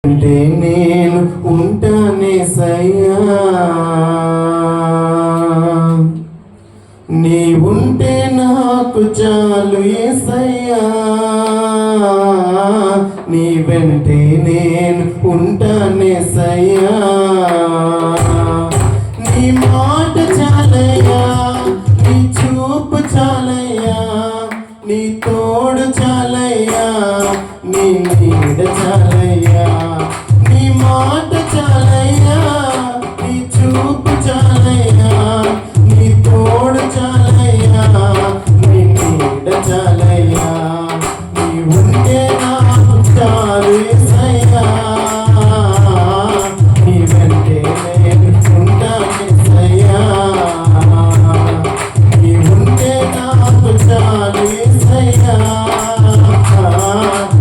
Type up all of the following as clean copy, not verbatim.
అంటే నేను ఉంటానేసయ్యా, నీ ఉంటే నాకు చాలు యేసయ్యా, నీ వెంటే నేను ఉంటానేసయ్యా, నీ మాట చాలయ్యా, నీ చూపు చాలయ్యా, నీ తోడు చాలయ్యా, నీ నీడ చాలయ్యా, నీ మాట చాలయ్యా, నీ చూపు చాలయ్యా, నీ తోడు చాలయ్యా, నీ నీడ చాలయ్యా, నీ ఉంటే నాకు చాలు యేసయ్యా, నీ వెంటే నేను ఉంటాను యేసయ్యా, నీ ఉంటే నాకు చాలు యేసయ్యా,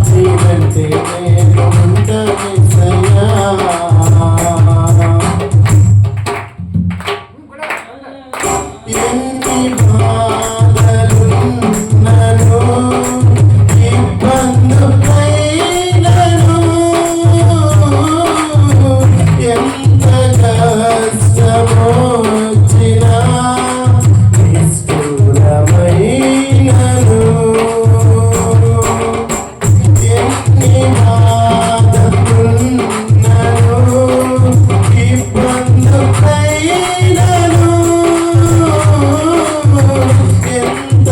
నీ వెంటే నేను ఉంటాను యేసయ్యా. ఎన్ని బాధలున్నను ఇబ్బందులైనను, ఎంత కష్టమొచ్చినా నిష్ఠూరమైనను, ఎన్ని బాధలున్నను ఇబ్బందులైనను, ఎంత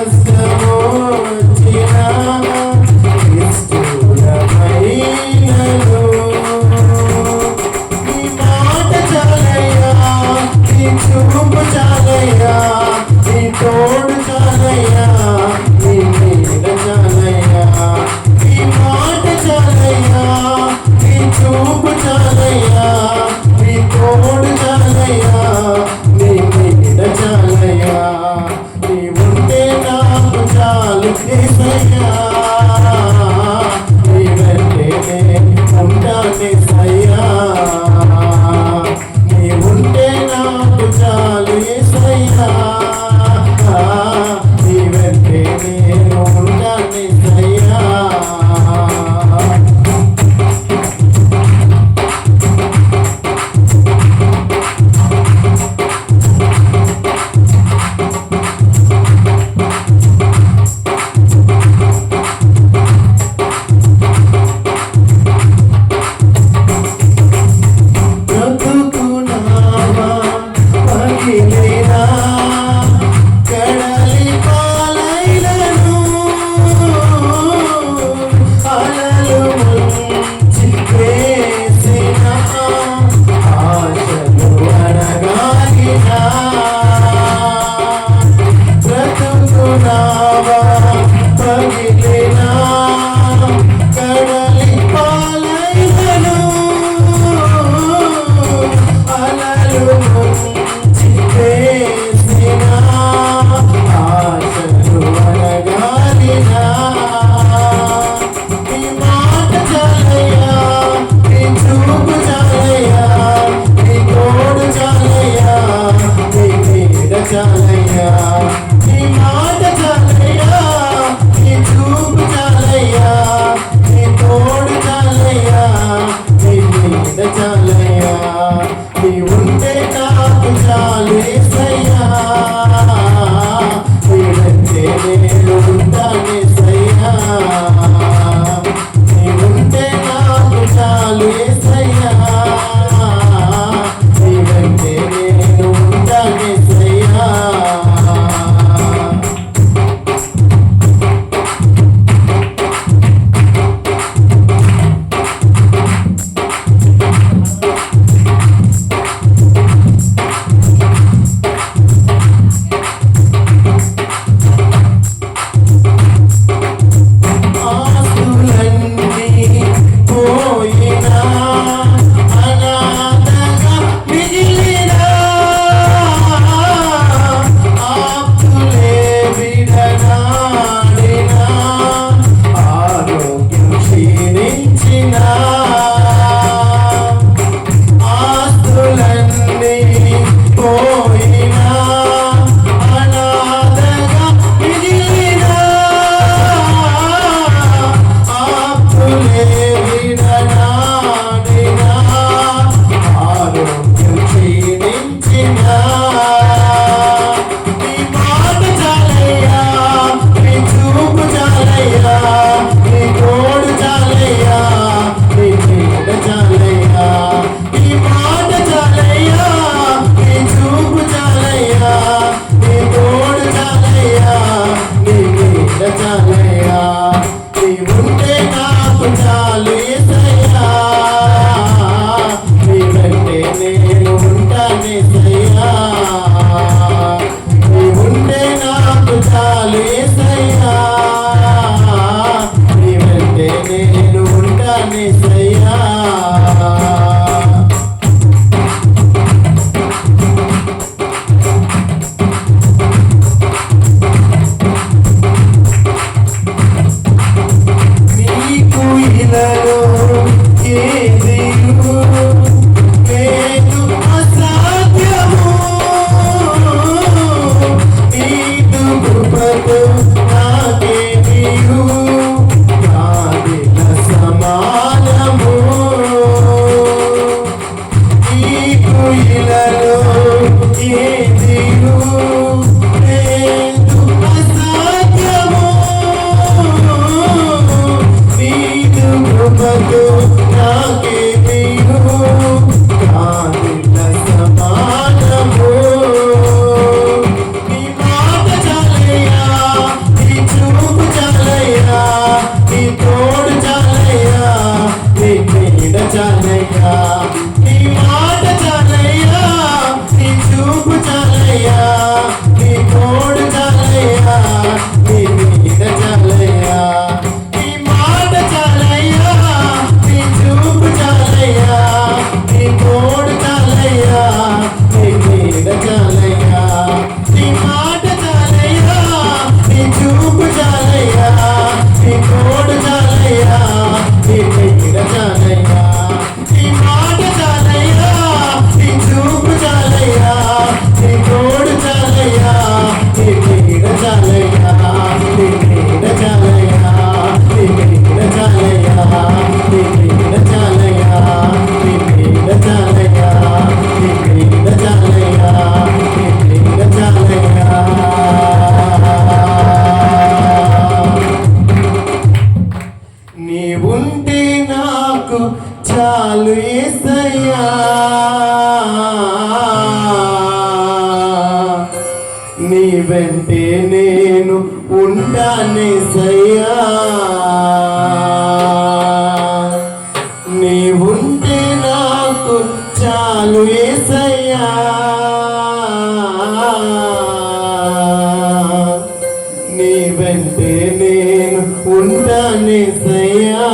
కష్టమొచ్చినా నిష్ఠూరమైనను, నీ మాట చాలయ్యా, నీ చూపు చాలయ్యా, నీ తోడు చాలయ్యా, నీ నీడ చాలయ్యా, నీ మాట చాలయ్యా, నీ చూపు చాలయ్యా, నీ తోడు చాలయ్యా, నీ నీడ చాలయ్యా, నీ ఉంటే నాకు చాలు యేసయ్యా, నీ వెంటే నేను ఉంటాను యేసయ్యా, నీ ఉంటే నాకు చాలు యేసయ్యా, నీ వెంటే నేను ఉంటాను యేసయ్యా. బ్రతుకునామా పగిలినా కడలి పాలైనను, అలలు ముంచి వేసిన ఆశలు అడగాలినా, బ్రతుకునామా పగిలినా కడలి పాలైనను, అలలు ముంచి వేసిన ఆశలు అడగాలినా, నీ మాట చాలయ్యా, నీ చూపు చాలయ్యా, నీ తోడు చాలయ్యా, నీ నీడ చాలయ్యా, నీ మాట చాలయ్యా, నీ చూపు చాలయ్యా, నీ తోడు చాలయ్యా, నీ నీడ చాలయ్యా, నీ ఉంటే నాకు చాలు యేసయ్యా, నీ వెంటే నేను ఉంటాను యేసయ్యా, నీ ఉంటే నాకు చాలు యేసయ్యా, నీ వెంటే నేను ఉంటాను యేసయ్యా. చాలు యేసయ్యా నీ వెంటే నేను ఉంటానేసయ్యా నీ ఉంటే నాకు చాలు యేసయ్యా నీ వెంటే నేను ఉంటానేసయ్యా నీవుంటే నాకు చాలు యేసయ్యా నీ వెంటే నేను ఉంటానేసయ్యా నీవుంటే నాకు చాలు యేసయ్యా నీ వెంటే నేను ఉంటానేసయ్యా